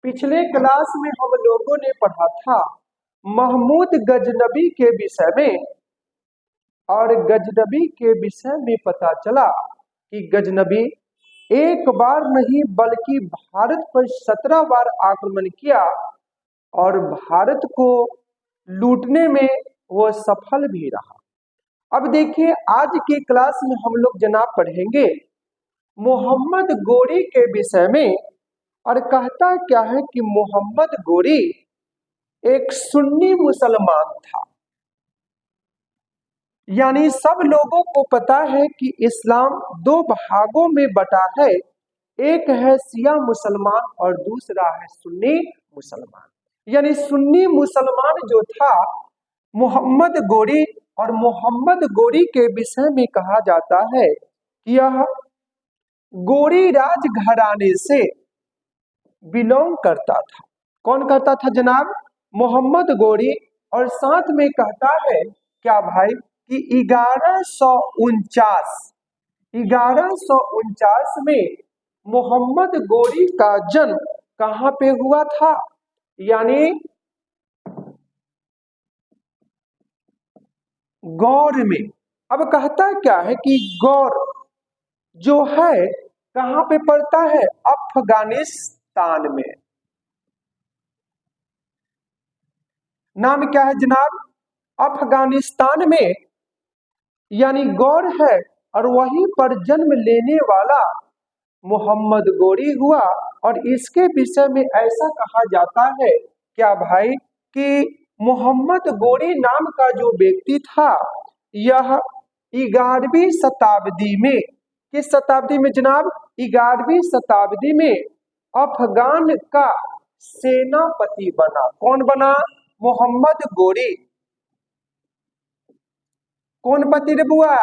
पिछले क्लास में हम लोगों ने पढ़ा था महमूद गजनबी के विषय में, और गजनबी के विषय में पता चला कि गजनबी एक बार नहीं बल्कि भारत पर 17 बार आक्रमण किया और भारत को लूटने में वो सफल भी रहा। अब देखिए, आज की क्लास में हम लोग जनाब पढ़ेंगे मोहम्मद गोरी के विषय में। और कहता क्या है कि मोहम्मद गोरी एक सुन्नी मुसलमान था। यानी सब लोगों को पता है कि इस्लाम दो भागों में बटा है, एक है शिया मुसलमान और दूसरा है सुन्नी मुसलमान। यानी सुन्नी मुसलमान जो था मोहम्मद गोरी, और मोहम्मद गोरी के विषय में कहा जाता है कि यह गोरी राज घराने से बिलोंग करता था। कौन करता था जनाब? मोहम्मद गोरी। और साथ में कहता है क्या भाई कि 1149 में मोहम्मद गोरी का जन्म कहां पे हुआ था? यानी गौर में। अब कहता क्या है कि गौर जो है कहां पे पड़ता है? अफगानिस्तान में। नाम क्या है जनाब? अफगानिस्तान में यानी गौर है, और वहीं पर जन्म लेने वाला मोहम्मद गोरी हुआ। और इसके विषय में ऐसा कहा जाता है क्या भाई कि मोहम्मद गोरी नाम का जो व्यक्ति था यह 11वीं शताब्दी में, किस शताब्दी में जनाब? 11वीं शताब्दी में अफगान का सेनापति बना। कौन बना? मोहम्मद गोरी। कौन पति रे बुआ?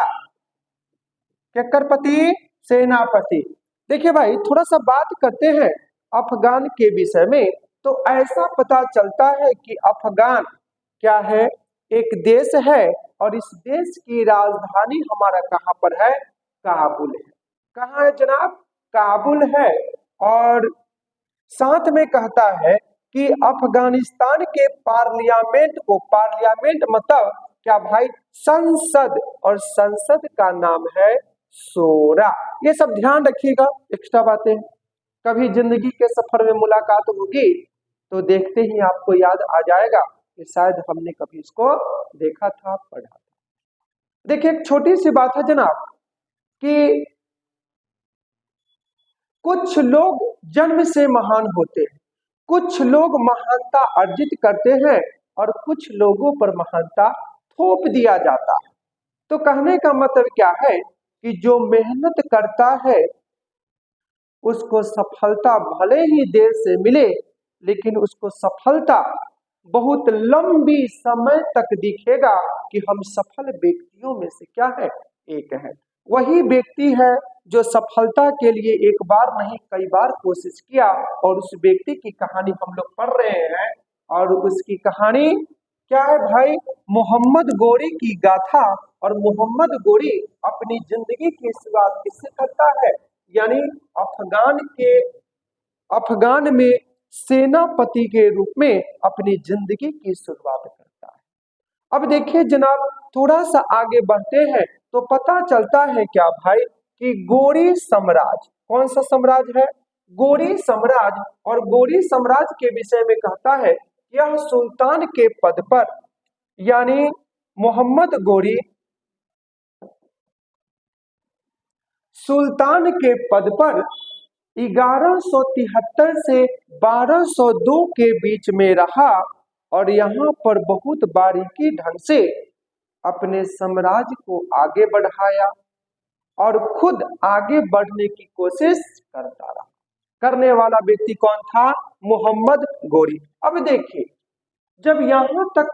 केकरपति? सेनापति। देखिए भाई, थोड़ा सा बात करते हैं अफगान के विषय में। तो ऐसा पता चलता है कि अफगान क्या है? एक देश है, और इस देश की राजधानी हमारा कहाँ पर है? काबुल है। कहाँ है जनाब? काबुल है। और साथ में कहता है कि अफगानिस्तान के पार्लियामेंट को, पार्लियामेंट मतलब क्या भाई? संसद, और संसद का नाम है शोरा। ये सब ध्यान रखिएगा, एक्स्ट्रा बातें। कभी जिंदगी के सफर में मुलाकात होगी तो देखते ही आपको याद आ जाएगा कि शायद हमने कभी इसको देखा था, पढ़ा था। देखिए, एक छोटी सी बात है जनाब कि कुछ लोग जन्म से महान होते हैं, कुछ लोग महानता अर्जित करते हैं, और कुछ लोगों पर महानता थोप दिया जाता है। तो कहने का मतलब क्या है कि जो मेहनत करता है उसको सफलता भले ही देर से मिले, लेकिन उसको सफलता बहुत लंबी समय तक दिखेगा कि हम सफल व्यक्तियों में से क्या है? एक है। वही व्यक्ति है जो सफलता के लिए एक बार नहीं कई बार कोशिश किया, और उस व्यक्ति की कहानी हम लोग पढ़ रहे हैं। और उसकी कहानी क्या है भाई? मोहम्मद गोरी की गाथा। और मोहम्मद गोरी अपनी जिंदगी की शुरुआत किससे करता है? यानी अफगान में सेनापति के रूप में अपनी जिंदगी की शुरुआत करता है। अब देखिए जनाब, थोड़ा सा आगे बढ़ते हैं तो पता चलता है क्या भाई कि गोरी साम्राज्य, कौन सा साम्राज्य है? गोरी साम्राज्य। और गोरी साम्राज्य के विषय में कहता है यह सुल्तान के पद पर, यानी मोहम्मद गोरी सुल्तान के पद पर 1173 से 1202 के बीच में रहा, और यहाँ पर बहुत बारीकी ढंग से अपने साम्राज्य को आगे बढ़ाया और खुद आगे बढ़ने की कोशिश करता रहा। करने वाला व्यक्ति कौन था? मोहम्मद गोरी। अब देखिए, जब यहाँ तक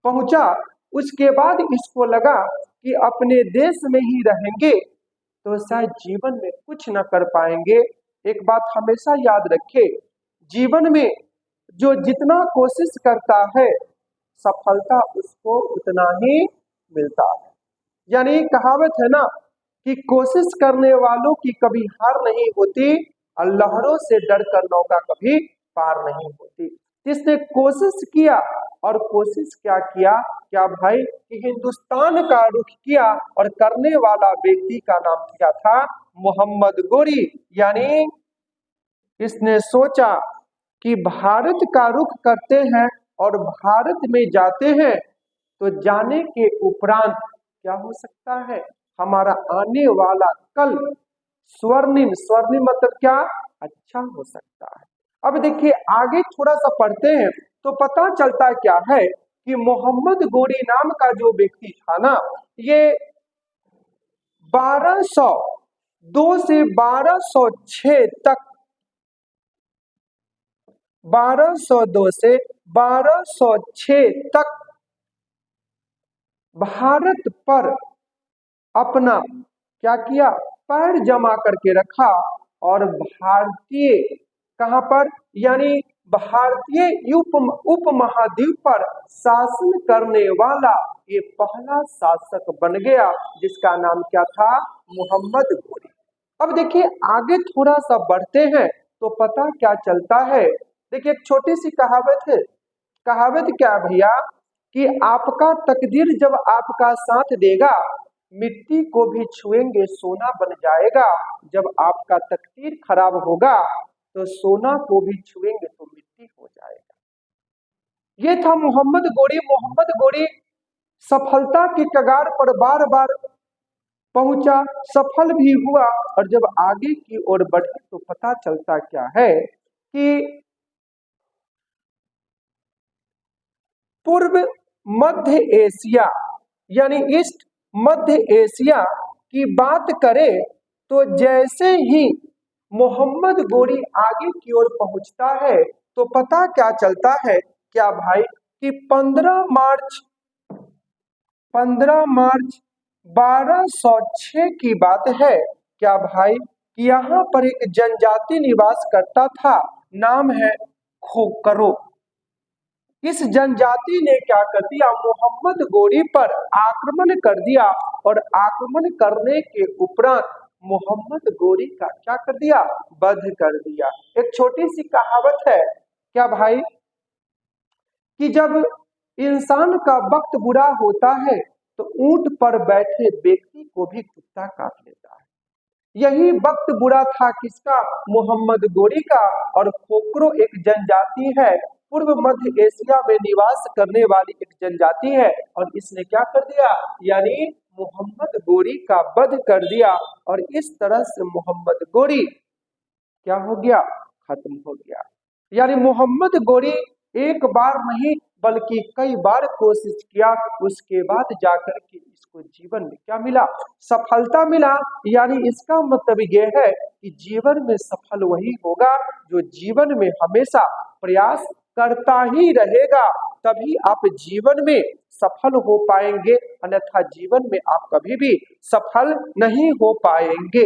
पहुंचा उसके बाद इसको लगा कि अपने देश में ही रहेंगे तो शायद जीवन में कुछ न कर पाएंगे। एक बात हमेशा याद रखे, जीवन में जो जितना कोशिश करता है सफलता उसको उतना ही मिलता है। यानी कहावत है ना कि कोशिश करने वालों की कभी हार नहीं होती, और लहरों से डर कर नौका कभी पार नहीं होती। जिसने कोशिश किया, और कोशिश क्या किया, क्या भाई, कि हिंदुस्तान का रुख किया, और करने वाला व्यक्ति का नाम क्या था, मोहम्मद गोरी। यानी इसने सोचा कि भारत का रुख करते हैं और भारत में जाते हैं, तो जाने के उपरांत क्या हो सकता है, हमारा आने वाला कल स्वर्णिम, स्वर्णिम मतलब क्या, अच्छा हो सकता है। अब देखिए आगे थोड़ा सा पढ़ते हैं तो पता चलता क्या है कि मोहम्मद गोरी नाम का जो व्यक्ति था ना, ये 1202 से 1206 तक, 1202 से 1206 तक भारत पर अपना क्या किया, पैर जमा करके रखा, और भारतीय कहां पर, यानी भारतीय उपमहाद्वीप पर शासन करने वाला ये पहला शासक बन गया, जिसका नाम क्या था, मोहम्मद गोरी। अब देखिए आगे थोड़ा सा बढ़ते हैं तो पता क्या चलता है। देखिए एक छोटी सी कहावत है, कहावत क्या है भैया, कि आपका तकदीर जब आपका साथ देगा, मिट्टी को भी छुएंगे सोना बन जाएगा। जब आपका तकदीर खराब होगा तो सोना को भी छुएंगे तो मिट्टी हो जाएगा। ये था मोहम्मद गोरी। मोहम्मद गोरी सफलता की कगार पर बार बार पहुंचा, सफल भी हुआ, और जब आगे की ओर बढ़े तो पता चलता क्या है कि पूर्व मध्य एशिया, यानी ईस्ट मध्य एशिया की बात करें तो जैसे ही मोहम्मद गोरी आगे की ओर पहुंचता है तो पता क्या चलता है, क्या भाई, कि 15 मार्च 1206 की बात है, क्या भाई, कि यहाँ पर एक जनजाति निवास करता था, नाम है खोकरो। इस जनजाति ने क्या कर दिया, मोहम्मद गोरी पर आक्रमण कर दिया, और आक्रमण करने के उपरांत मोहम्मद गोरी का क्या कर दिया, वध कर दिया। एक छोटी सी कहावत है, क्या भाई, कि जब इंसान का वक्त बुरा होता है तो ऊंट पर बैठे व्यक्ति को भी कुत्ता काट लेता है। यही वक्त बुरा था किसका, मोहम्मद गोरी का। और खोकरो एक जनजाति है, पूर्व मध्य एशिया में निवास करने वाली एक जनजाति है, और इसने क्या कर दिया, यानी मोहम्मद गोरी का वध कर दिया, और इस तरह से मोहम्मद गोरी क्या हो गया, खत्म हो गया। यानी मोहम्मद गोरी एक बार नहीं बल्कि कई बार कोशिश किया, उसके बाद जाकर के इसको जीवन में क्या मिला, सफलता मिला। यानी इसका मतलब यह है कि जीवन में सफल वही होगा जो जीवन में हमेशा प्रयास करता ही रहेगा, तभी आप जीवन में सफल हो पाएंगे, अन्यथा जीवन में आप कभी भी सफल नहीं हो पाएंगे।